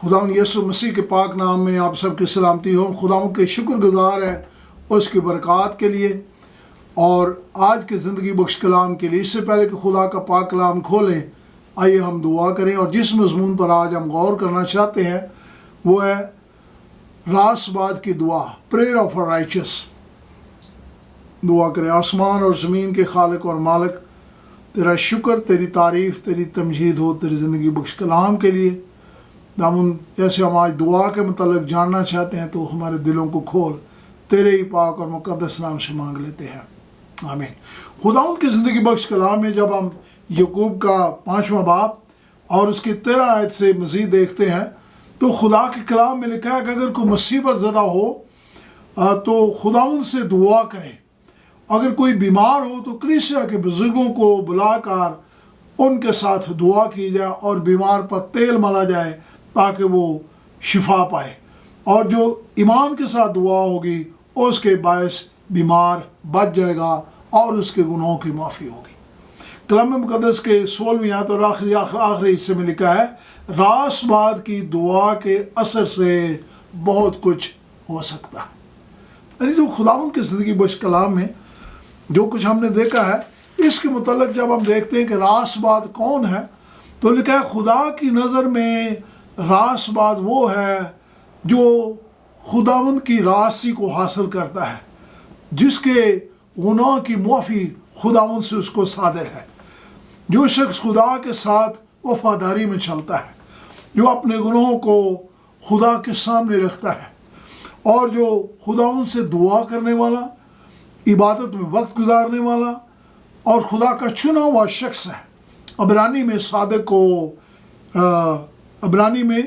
خداوند یسوع مسیح کے پاک نام میں آپ سب کی سلامتی ہو۔ خداوند کے شکر گزار ہے اس کی برکات کے لیے اور آج کے زندگی بخش کلام کے لیے۔ اس سے پہلے کہ خدا کا پاک کلام کھولیں، آئیے ہم دعا کریں، اور جس مضمون پر آج ہم غور کرنا چاہتے ہیں وہ ہے راست باد کی دعا، پریئر آف اے رائچس۔ دعا کریں۔ آسمان اور زمین کے خالق اور مالک، تیرا شکر، تیری تعریف، تیری تمجید ہو تیری زندگی بخش کلام کے لیے۔ دامن جیسے ہم آج دعا کے متعلق جاننا چاہتے ہیں تو ہمارے دلوں کو کھول، تیرے ہی پاک اور مقدس نام سے مانگ لیتے ہیں، آمین۔ خداوند کی زندگی بخش کلام میں جب ہم یعقوب کا 5واں باب اور اس کی 13 آیت سے مزید دیکھتے ہیں تو خدا کے کلام میں لکھا ہے کہ اگر کوئی مصیبت زدہ ہو تو خداوند سے دعا کرے۔ اگر کوئی بیمار ہو تو کلیسیا کے بزرگوں کو بلا کر ان کے ساتھ دعا کی جائے اور بیمار پر تیل ملا جائے تاکہ وہ شفا پائے، اور جو ایمان کے ساتھ دعا ہوگی اس کے باعث بیمار بچ جائے گا اور اس کے گناہوں کی معافی ہوگی۔ کلام مقدس کے 16ویں آیت اور آخری حصے میں لکھا ہے، راست باد کی دعا کے اثر سے بہت کچھ ہو سکتا ہے۔ یعنی جو خداوند کی زندگی بخش کلام میں جو کچھ ہم نے دیکھا ہے، اس کے متعلق جب ہم دیکھتے ہیں کہ راست باد کون ہے تو لکھا ہے خدا کی نظر میں راست باد وہ ہے جو خداوند کی راستی کو حاصل کرتا ہے، جس کے گناہ کی معافی خداوند سے اس کو صادر ہے۔ جو شخص خدا کے ساتھ وفاداری میں چلتا ہے، جو اپنے گناہوں کو خدا کے سامنے رکھتا ہے اور جو خداوند سے دعا کرنے والا، عبادت میں وقت گزارنے والا اور خدا کا چنا ہوا شخص ہے۔ عبرانی میں صادق کو عبرانی میں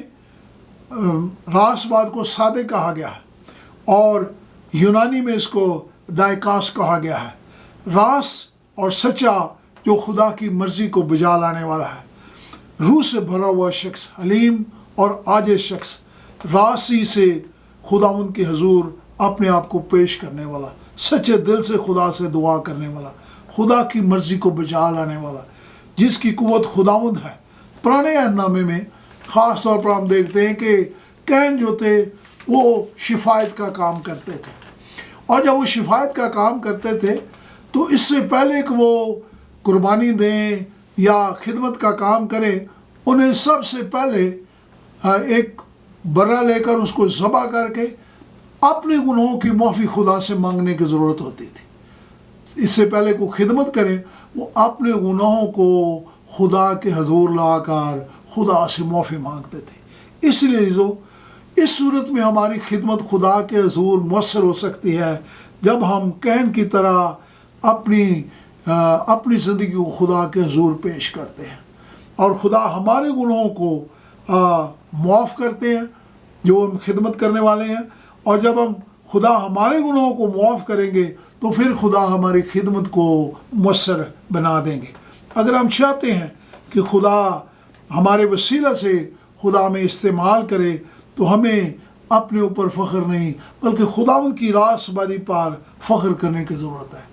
راست باد کو صادق کہا گیا ہے اور یونانی میں اس کو ڈائکاس کہا گیا ہے۔ راست اور سچا جو خدا کی مرضی کو بجا لانے والا ہے، روح سے بھرا ہوا شخص، حلیم اور عاجز شخص، راستی سے خداوند کے حضور اپنے آپ کو پیش کرنے والا، سچے دل سے خدا سے دعا کرنے والا، خدا کی مرضی کو بجا لانے والا، جس کی قوت خداوند ہے۔ پرانے عہد نامے میں خاص طور پر ہم دیکھتے ہیں کہ کہن جو تھے وہ شفایت کا کام کرتے تھے، اور جب وہ شفایت کا کام کرتے تھے تو اس سے پہلے کہ وہ قربانی دیں یا خدمت کا کام کریں، انہیں سب سے پہلے ایک برا لے کر اس کو ذبح کر کے اپنے گناہوں کی معافی خدا سے مانگنے کی ضرورت ہوتی تھی۔ اس سے پہلے کوئی خدمت کریں وہ اپنے گناہوں کو خدا کے حضور لا کر خدا سے معافی مانگتے تھے۔ اس لیے جو اس صورت میں ہماری خدمت خدا کے حضور مؤثر ہو سکتی ہے جب ہم کہن کی طرح اپنی زندگی کو خدا کے حضور پیش کرتے ہیں اور خدا ہمارے گناہوں کو معاف کرتے ہیں جو ہم خدمت کرنے والے ہیں، اور جب ہم خدا ہمارے گناہوں کو معاف کریں گے تو پھر خدا ہماری خدمت کو مؤثر بنا دیں گے۔ اگر ہم چاہتے ہیں کہ خدا ہمارے وسیلہ سے خدا میں استعمال کرے تو ہمیں اپنے اوپر فخر نہیں بلکہ خداوند کی راست بادی پر فخر کرنے کی ضرورت ہے۔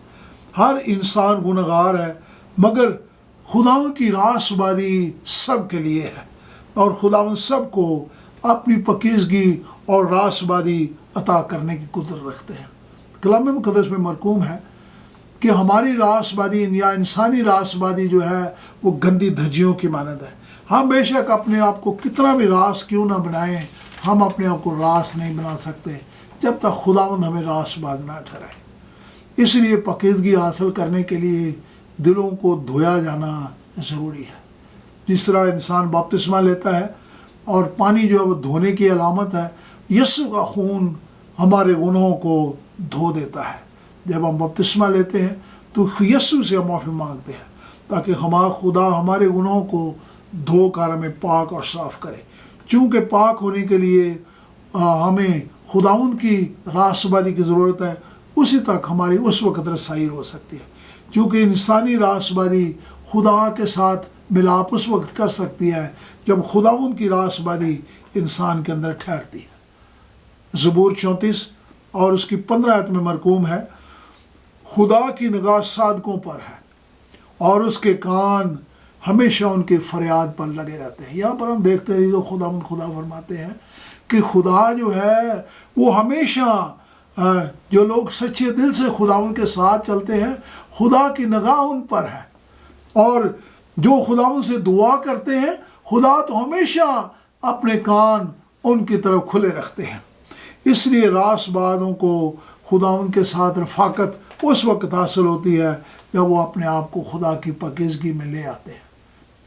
ہر انسان گنہگار ہے مگر خداوند کی راست بادی سب کے لیے ہے، اور خداوند سب کو اپنی پاکیزگی اور راست بادی عطا کرنے کی قدرت رکھتے ہیں۔ کلام مقدس میں مرقوم ہے کہ ہماری راست بادی یا انسانی راست بادی جو ہے وہ گندی دھجیوں کی مانند ہے۔ ہم بے شک اپنے آپ کو کتنا بھی راست کیوں نہ بنائیں، ہم اپنے آپ کو راست نہیں بنا سکتے جب تک خداوند ہمیں راست باز نہ ٹھہرائے۔ اس لیے پاکیزگی حاصل کرنے کے لیے دلوں کو دھویا جانا ضروری ہے۔ جس طرح انسان بپتسمہ لیتا ہے اور پانی جو ہے وہ دھونے کی علامت ہے، یسوع کا خون ہمارے گناہوں کو دھو دیتا ہے۔ جب ہم بپتسمہ لیتے ہیں تو یسوع سے ہم معافی مانگتے ہیں تاکہ خدا ہمارے گناہوں کو دھو کر ہمیں پاک اور صاف کرے۔ چونکہ پاک ہونے کے لیے ہمیں خداوند کی راست بادی کی ضرورت ہے، اسی تک ہماری اس وقت رسائی ہو سکتی ہے، کیونکہ انسانی راست بادی خدا کے ساتھ ملاپ اس وقت کر سکتی ہے جب خداوند کی راست بادی انسان کے اندر ٹھہرتی ہے۔ زبور 34 اور اس کی 15 آیت میں مرقوم ہے، خدا کی نگاہ صادقوں پر ہے اور اس کے کان ہمیشہ ان کے فریاد پر لگے رہتے ہیں۔ یہاں پر ہم دیکھتے ہیں جو خدا فرماتے ہیں کہ خدا جو ہے وہ ہمیشہ جو لوگ سچے دل سے خداوند کے ساتھ چلتے ہیں، خدا کی نگاہ ان پر ہے، اور جو خداوند سے دعا کرتے ہیں خدا تو ہمیشہ اپنے کان ان کی طرف کھلے رکھتے ہیں۔ اس لیے راست بازوں کو خداوند کے ساتھ رفاقت اس وقت حاصل ہوتی ہے جب وہ اپنے آپ کو خدا کی پاکیزگی میں لے آتے ہیں،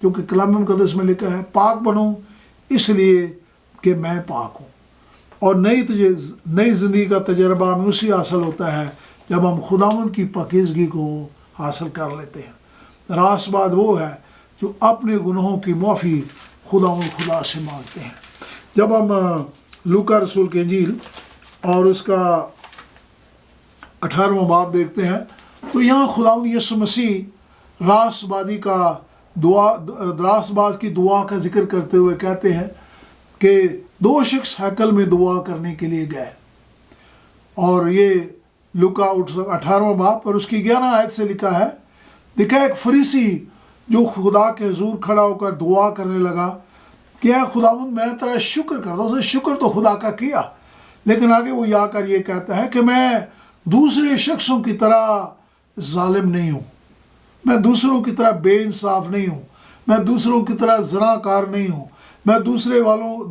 کیونکہ کلام مقدس میں لکھا ہے پاک بنو اس لیے کہ میں پاک ہوں۔ اور نئی زندگی کا تجربہ ہمیں اسی حاصل ہوتا ہے جب ہم خداوند کی پاکیزگی کو حاصل کر لیتے ہیں۔ راست بات وہ ہے جو اپنے گناہوں کی معافی خدا سے مانگتے ہیں۔ جب ہم لوکا رسول کی انجیل اور اس کا 18واں باب دیکھتے ہیں تو یہاں خداوند یسوع مسیح راست باز کی دعا کا ذکر کرتے ہوئے کہتے ہیں کہ 2 شخص ہیکل میں دعا کرنے کے لیے گئے، اور یہ لوکا 18واں باب پر اس کی 11 آیت سے لکھا ہے، دیکھا ایک فریسی جو خدا کے حضور کھڑا ہو کر دعا کرنے لگا کہ اے خداوند میں تیرا شکر کرتا ہوں۔ اسے شکر تو خدا کا کیا، لیکن آگے وہ آ کر یہ کہتا ہے کہ میں دوسرے شخصوں کی طرح ظالم نہیں ہوں، میں دوسروں کی طرح بے انصاف نہیں ہوں، میں دوسروں کی طرح زنا کار نہیں ہوں، میں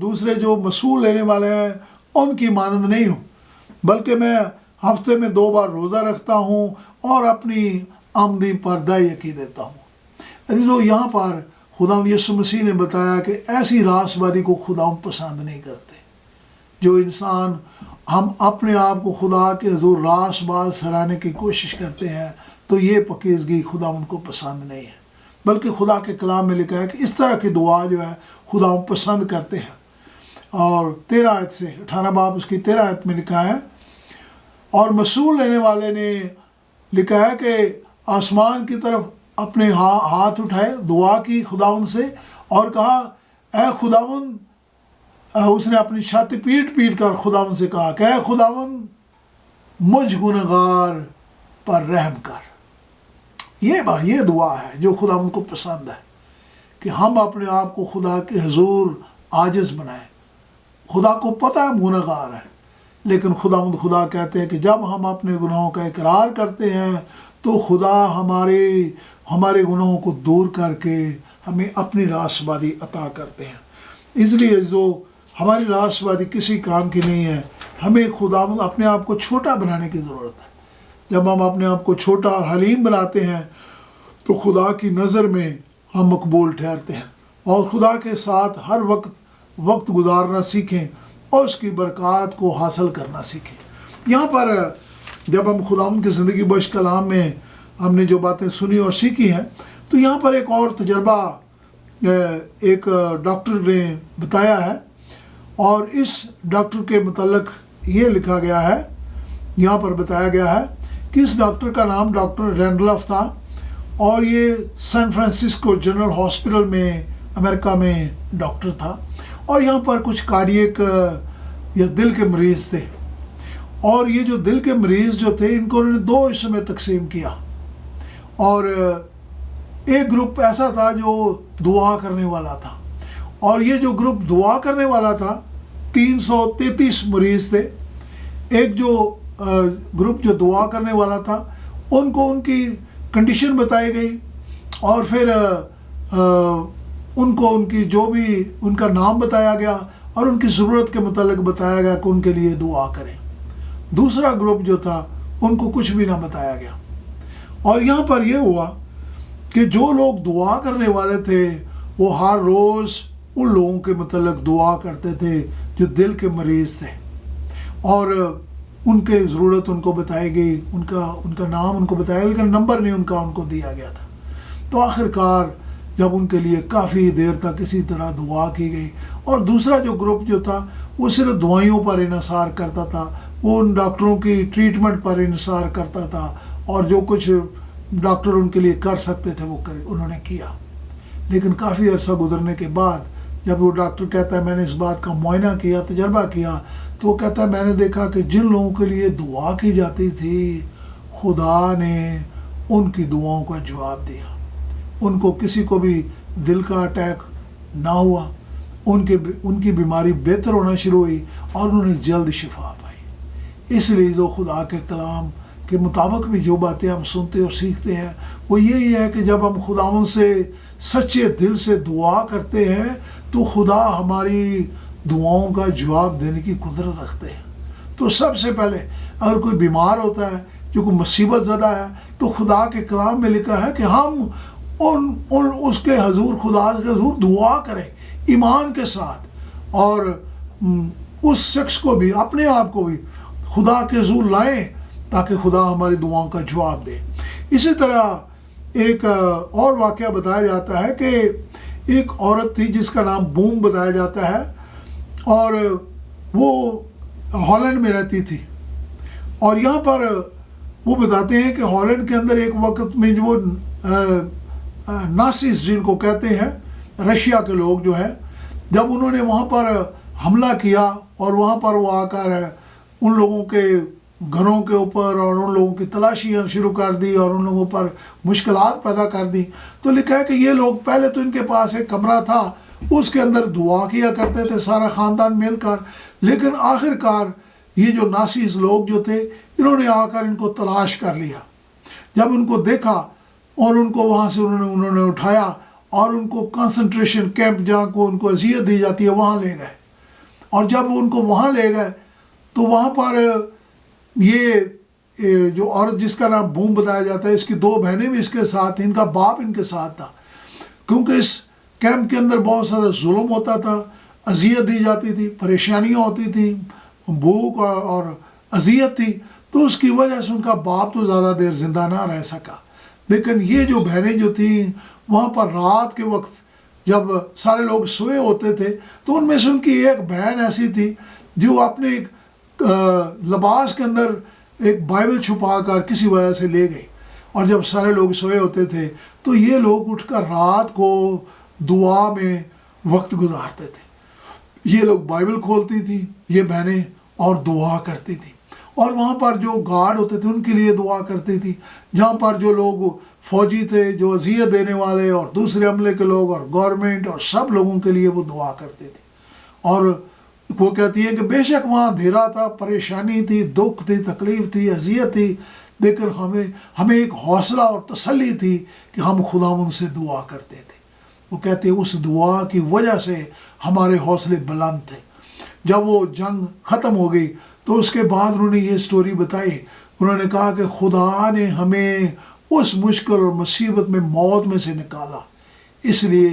دوسرے جو مسئول لینے والے ہیں ان کی مانند نہیں ہوں، بلکہ میں ہفتے میں 2 بار روزہ رکھتا ہوں اور اپنی آمدنی پر دہی دیتا ہوں۔ عزیزو، یہاں پر خدا یسوع مسیح نے بتایا کہ ایسی راست بازی کو خدا پسند نہیں کرتے۔ جو انسان ہم اپنے آپ کو خدا کے حضور راست باز ٹھہرانے کی کوشش کرتے ہیں تو یہ پاکیزگی خدا ان کو پسند نہیں ہے، بلکہ خدا کے کلام میں لکھا ہے کہ اس طرح کی دعا جو ہے خدا پسند کرتے ہیں۔ اور 13 آیت سے 18 باب اس کی 13 آیت میں لکھا ہے، اور مسئول لینے والے نے لکھا ہے کہ آسمان کی طرف اپنے ہاتھ اٹھائے، دعا کی خداوند سے اور کہا اے خداوند، اس نے اپنی چھاتی پیٹ کر خداوند سے کہا کہ اے خداوند مجھ گنہگار پر رحم کر۔ یہ دعا ہے جو خداوند کو پسند ہے کہ ہم اپنے آپ کو خدا کے حضور عاجز بنائیں۔ خدا کو پتہ ہے ہم گنہگار ہیں، لیکن خدا کہتے ہیں کہ جب ہم اپنے گناہوں کا اقرار کرتے ہیں تو خدا ہمارے گناہوں کو دور کر کے ہمیں اپنی راست بازی عطا کرتے ہیں۔ اس لیے جو ہماری راست بازی کسی کام کی نہیں ہے، ہمیں خداوند اپنے آپ کو چھوٹا بنانے کی ضرورت ہے۔ جب ہم اپنے آپ کو چھوٹا اور حلیم بناتے ہیں تو خدا کی نظر میں ہم مقبول ٹھہرتے ہیں، اور خدا کے ساتھ ہر وقت گزارنا سیکھیں اور اس کی برکات کو حاصل کرنا سیکھیں۔ یہاں پر جب ہم خداوند کی زندگی بخش کلام میں ہم نے جو باتیں سنی اور سیکھی ہیں، تو یہاں پر ایک اور تجربہ ایک ڈاکٹر نے بتایا ہے، اور اس ڈاکٹر کے متعلق یہ لکھا گیا ہے، یہاں پر بتایا گیا ہے کہ اس ڈاکٹر کا نام ڈاکٹر رینڈلف تھا، اور یہ سان فرانسسکو جنرل ہاسپٹل میں امریکہ میں ڈاکٹر تھا، اور یہاں پر کچھ کارڈیک یا دل کے مریض تھے، اور یہ جو دل کے مریض جو تھے ان کو انہوں نے 2 حصوں میں تقسیم کیا، اور ایک گروپ ایسا تھا جو دعا کرنے والا تھا، اور یہ جو گروپ دعا کرنے والا تھا 333 مریض تھے۔ ایک جو گروپ جو دعا کرنے والا تھا ان کو ان کی کنڈیشن بتائی گئی، اور پھر ان کو ان کی جو بھی ان کا نام بتایا گیا اور ان کی ضرورت کے متعلق بتایا گیا کہ ان کے لیے دعا کریں۔ دوسرا گروپ جو تھا ان کو کچھ بھی نہ بتایا گیا، اور یہاں پر یہ ہوا کہ جو لوگ دعا کرنے والے تھے وہ ہر روز ان لوگوں کے متعلق دعا کرتے تھے جو دل کے مریض تھے، اور ان کے ضرورت ان کو بتائی گئی، ان کا نام ان کو بتایا گیا، لیکن نمبر نہیں ان کو دیا گیا تھا۔ تو آخر کار جب ان کے لیے کافی دیر تک اسی طرح دعا کی گئی، اور دوسرا جو گروپ جو تھا وہ صرف دعائیوں پر انحصار کرتا تھا، وہ ان ڈاکٹروں کی ٹریٹمنٹ پر انحصار کرتا تھا، اور جو کچھ ڈاکٹر ان کے لیے کر سکتے تھے وہ انہوں نے کیا۔ لیکن کافی عرصہ گزرنے کے بعد جب وہ ڈاکٹر کہتا ہے میں نے اس بات کا معائنہ کیا، تجربہ کیا، تو وہ کہتا ہے میں نے دیکھا کہ جن لوگوں کے لیے دعا کی جاتی تھی خدا نے ان کی دعاؤں کا جواب دیا۔ ان کو کسی کو بھی دل کا اٹیک نہ ہوا، ان کی بیماری بہتر ہونا شروع ہوئی اور انہیں جلد شفا پائی۔ اس لیے جو خدا کے کلام کے مطابق بھی جو باتیں ہم سنتے اور سیکھتے ہیں وہ یہی ہے کہ جب ہم خداوند سے سچے دل سے دعا کرتے ہیں تو خدا ہماری دعاؤں کا جواب دینے کی قدرت رکھتے ہیں۔ تو سب سے پہلے اگر کوئی بیمار ہوتا ہے، جو کوئی مصیبت زدہ ہے، تو خدا کے کلام میں لکھا ہے کہ ہم اس کے حضور، خدا کے حضور دعا کریں ایمان کے ساتھ، اور اس شخص کو بھی، اپنے آپ کو بھی خدا کے حضور لائیں تاکہ خدا ہماری دعاؤں کا جواب دے۔ اسی طرح ایک اور واقعہ بتایا جاتا ہے کہ ایک عورت تھی جس کا نام بوم بتایا جاتا ہے، اور وہ ہالینڈ میں رہتی تھی، اور یہاں پر وہ بتاتے ہیں کہ ہالینڈ کے اندر ایک وقت میں جو نازیز جن کو کہتے ہیں، رشیا کے لوگ جو ہے، جب انہوں نے وہاں پر حملہ کیا اور وہاں پر وہ آ کر ان لوگوں کے گھروں کے اوپر اور ان لوگوں کی تلاشیاں شروع کر دی اور ان لوگوں پر مشکلات پیدا کر دی، تو لکھا ہے کہ یہ لوگ پہلے تو ان کے پاس ایک کمرہ تھا، اس کے اندر دعا کیا کرتے تھے سارا خاندان مل کر، لیکن آخر کار یہ جو نازیز لوگ جو تھے انہوں نے آ کر ان کو تلاش کر لیا۔ جب ان کو دیکھا اور ان کو وہاں سے انہوں نے اٹھایا اور ان کو کنسنٹریشن کیمپ جہاں کو ان کو اذیت دی جاتی ہے وہاں لے گئے، اور جب ان کو وہاں لے گئے تو وہاں پر یہ جو عورت جس کا نام بوم بتایا جاتا ہے، اس کی 2 بہنیں بھی اس کے ساتھ تھیں، ان کا باپ ان کے ساتھ تھا، کیونکہ اس کیمپ کے اندر بہت زیادہ ظلم ہوتا تھا، اذیت دی جاتی تھی، پریشانیاں ہوتی تھیں، بھوک اور اذیت تھی، تو اس کی وجہ سے ان کا باپ تو زیادہ دیر زندہ نہ رہ سکا۔ لیکن یہ جو بہنیں جو تھیں وہاں پر رات کے وقت جب سارے لوگ سوئے ہوتے تھے تو ان میں سے ان کی ایک بہن ایسی تھی جو اپنے ایک لباس کے اندر ایک بائبل چھپا کر کسی وجہ سے لے گئی، اور جب سارے لوگ سوئے ہوتے تھے تو یہ لوگ اٹھ کر رات کو دعا میں وقت گزارتے تھے۔ یہ لوگ بائبل کھولتی تھی یہ بہنیں اور دعا کرتی تھی، اور وہاں پر جو گارڈ ہوتے تھے ان کے لیے دعا کرتی تھی، جہاں پر جو لوگ فوجی تھے، جو اذیت دینے والے اور دوسرے عملے کے لوگ اور گورنمنٹ اور سب لوگوں کے لیے وہ دعا کرتے تھے۔ اور وہ کہتی ہے کہ بے شک وہاں اندھیرا تھا، پریشانی تھی، دکھ تھی، تکلیف تھی، اذیت تھی، لیکن ہمیں ایک حوصلہ اور تسلی تھی کہ ہم خداوند سے دعا کرتے تھے۔ وہ کہتے ہیں اس دعا کی وجہ سے ہمارے حوصلے بلند تھے۔ جب وہ جنگ ختم ہو گئی تو اس کے بعد انہوں نے یہ سٹوری بتائی، انہوں نے کہا کہ خدا نے ہمیں اس مشکل اور مصیبت میں، موت میں سے نکالا، اس لیے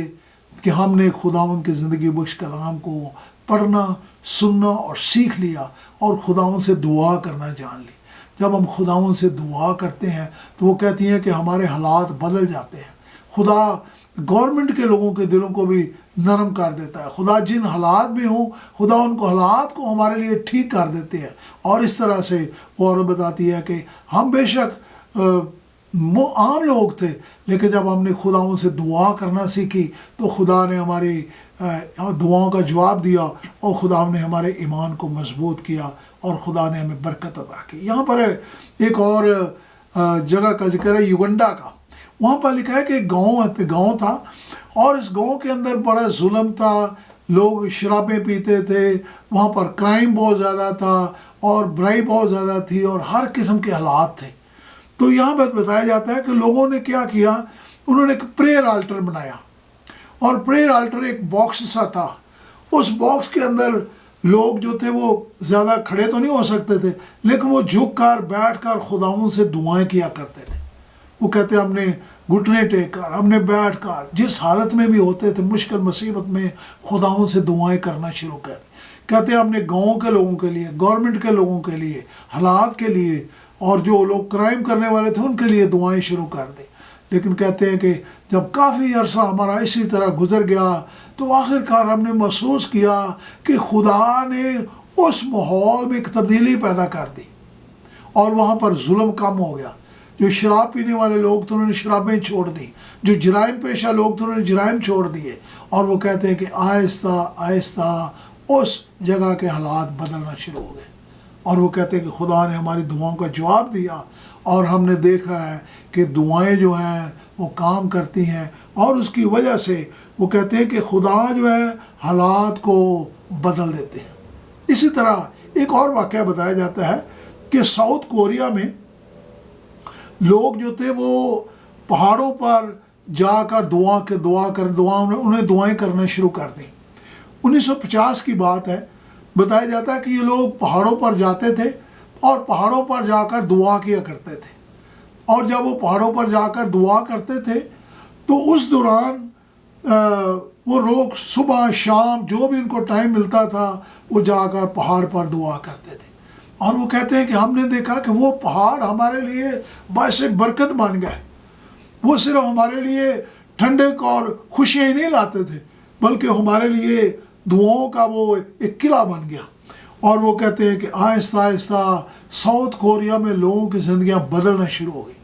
کہ ہم نے خداوند کے زندگی بخش کلام کو پڑھنا، سننا اور سیکھ لیا اور خداوند سے دعا کرنا جان لی۔ جب ہم خداوند سے دعا کرتے ہیں تو وہ کہتی ہیں کہ ہمارے حالات بدل جاتے ہیں۔ خدا گورنمنٹ کے لوگوں کے دلوں کو بھی نرم کر دیتا ہے، خدا جن حالات میں ہوں خدا ان کو حالات کو ہمارے لیے ٹھیک کر دیتے ہیں۔ اور اس طرح سے وہ عورت بتاتی ہے کہ ہم بے شک عام لوگ تھے، لیکن جب ہم نے خداوند سے دعا کرنا سیکھی تو خدا نے ہماری دعاؤں کا جواب دیا، اور خدا نے ہمارے ایمان کو مضبوط کیا، اور خدا نے ہمیں برکت عطا کی۔ یہاں پر ایک اور جگہ کا ذکر ہے یوگنڈا کا، وہاں پر لکھا ہے کہ ایک گاؤں تھا، اور اس گاؤں کے اندر بڑا ظلم تھا، لوگ شرابیں پیتے تھے، وہاں پر کرائم بہت زیادہ تھا اور برائی بہت زیادہ تھی اور ہر قسم کے حالات تھے۔ تو یہاں پر بتایا جاتا ہے کہ لوگوں نے کیا کیا، انہوں نے ایک پریئر آلٹر بنایا، اور پریئر آلٹر ایک باکس سا تھا، اس باکس کے اندر لوگ جو تھے وہ زیادہ کھڑے تو نہیں ہو سکتے تھے، لیکن وہ جھک کر بیٹھ کر خداوند سے دعائیں کیا کرتے تھے۔ وہ کہتے ہیں ہم نے گھٹنے ٹیک کر، ہم نے بیٹھ کر، جس حالت میں بھی ہوتے تھے مشکل مصیبت میں خداوند سے دعائیں کرنا شروع کر۔ کہتے ہیں ہم نے گاؤں کے لوگوں کے لیے، گورنمنٹ کے لوگوں کے لیے، حالات کے لیے، اور جو لوگ کرائم کرنے والے تھے ان کے لیے دعائیں شروع کر دی۔ لیکن کہتے ہیں کہ جب کافی عرصہ ہمارا اسی طرح گزر گیا تو آخر کار ہم نے محسوس کیا کہ خدا نے اس ماحول میں ایک تبدیلی پیدا کر دی، اور وہاں پر ظلم کم ہو گیا۔ جو شراب پینے والے لوگ تھے انہوں نے شرابیں چھوڑ دی، جو جرائم پیشہ لوگ تھے انہوں نے جرائم چھوڑ دیے، اور وہ کہتے ہیں کہ آہستہ آہستہ اس جگہ کے حالات بدلنا شروع ہو گئے، اور وہ کہتے ہیں کہ خدا نے ہماری دعاؤں کا جواب دیا، اور ہم نے دیکھا ہے کہ دعائیں جو ہیں وہ کام کرتی ہیں، اور اس کی وجہ سے وہ کہتے ہیں کہ خدا جو ہے حالات کو بدل دیتے ہیں۔ اسی طرح ایک اور واقعہ بتایا جاتا ہے کہ ساؤتھ کوریا میں لوگ جو تھے وہ پہاڑوں پر جا کر انہیں دعائیں کرنا شروع کر دیں۔ 1950 کی بات ہے، بتایا جاتا ہے کہ یہ لوگ پہاڑوں پر جاتے تھے اور پہاڑوں پر جا کر دعا کیا کرتے تھے، اور جب وہ پہاڑوں پر جا کر دعا کرتے تھے تو اس دوران وہ لوگ صبح شام جو بھی ان کو ٹائم ملتا تھا وہ جا کر پہاڑ پر دعا کرتے تھے، اور وہ کہتے ہیں کہ ہم نے دیکھا کہ وہ پہاڑ ہمارے لیے باعث برکت بن گئے۔ وہ صرف ہمارے لیے ٹھنڈک اور خوشیاں ہی نہیں لاتے تھے، بلکہ ہمارے لیے دعاؤں کا وہ ایک قلعہ بن گیا۔ اور وہ کہتے ہیں کہ آہستہ آہستہ ساؤتھ کوریا میں لوگوں کی زندگیاں بدلنا شروع ہو گئی۔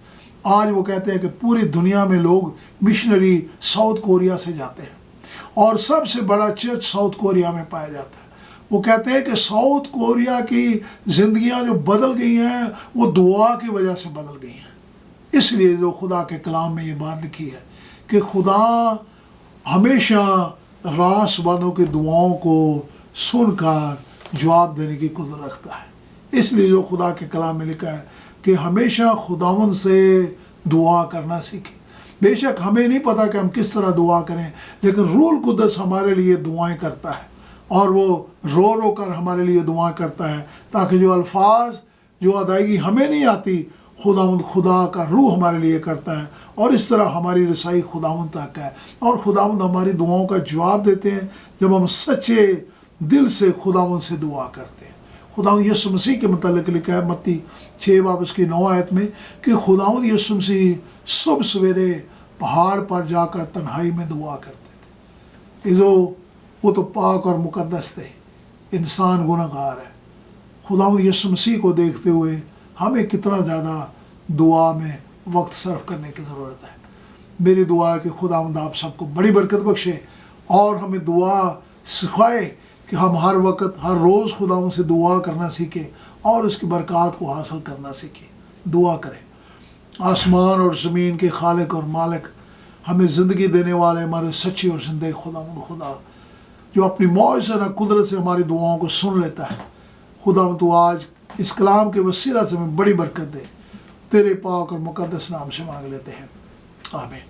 آج وہ کہتے ہیں کہ پوری دنیا میں لوگ مشنری ساؤتھ کوریا سے جاتے ہیں، اور سب سے بڑا چرچ ساؤتھ کوریا میں پایا جاتا ہے۔ وہ کہتے ہیں کہ ساؤتھ کوریا کی زندگیاں جو بدل گئی ہیں وہ دعا کی وجہ سے بدل گئی ہیں۔ اس لیے جو خدا کے کلام میں یہ بات لکھی ہے کہ خدا ہمیشہ راس بندوں کی دعاؤں کو سن کر جواب دینے کی قدرت رکھتا ہے۔ اس لیے جو خدا کے کلام میں لکھا ہے کہ ہمیشہ خداوند سے دعا کرنا سیکھیں۔ بے شک ہمیں نہیں پتا کہ ہم کس طرح دعا کریں، لیکن روح القدس ہمارے لیے دعائیں کرتا ہے، اور وہ رو رو کر ہمارے لیے دعا کرتا ہے، تاکہ جو الفاظ جو ادائیگی ہمیں نہیں آتی خدا کا روح ہمارے لیے کرتا ہے، اور اس طرح ہماری رسائی خداوند تک ہے، اور خداوند ہماری دعاؤں کا جواب دیتے ہیں جب ہم سچے دل سے خداوند سے دعا کرتے ہیں۔ خداوند یسوع مسیح کے متعلق لکھا ہے متی 6:9 میں کہ خداوند یسوع مسیح صبح سویرے پہاڑ پر جا کر تنہائی میں دعا کرتے تھے۔ وہ تو پاک اور مقدس تھے، انسان گناہ گار ہے۔ خداوند یسوع مسیح کو دیکھتے ہوئے ہمیں کتنا زیادہ دعا میں وقت صرف کرنے کی ضرورت ہے۔ میری دعا ہے کہ خداوند آپ سب کو بڑی برکت بخشے، اور ہمیں دعا سکھائے کہ ہم ہر وقت ہر روز خداوند سے دعا کرنا سیکھیں اور اس کی برکات کو حاصل کرنا سیکھیں۔ دعا کریں۔ آسمان اور زمین کے خالق اور مالک، ہمیں زندگی دینے والے ہمارے سچے اور زندہ خداوند خدا جو اپنی معجزانہ قدرت سے ہماری دعاؤں کو سن لیتا ہے، خداوند تو آج اس کلام کے وسیلہ سے ہمیں بڑی برکت دے، تیرے پاک اور مقدس نام سے مانگ لیتے ہیں، آمین۔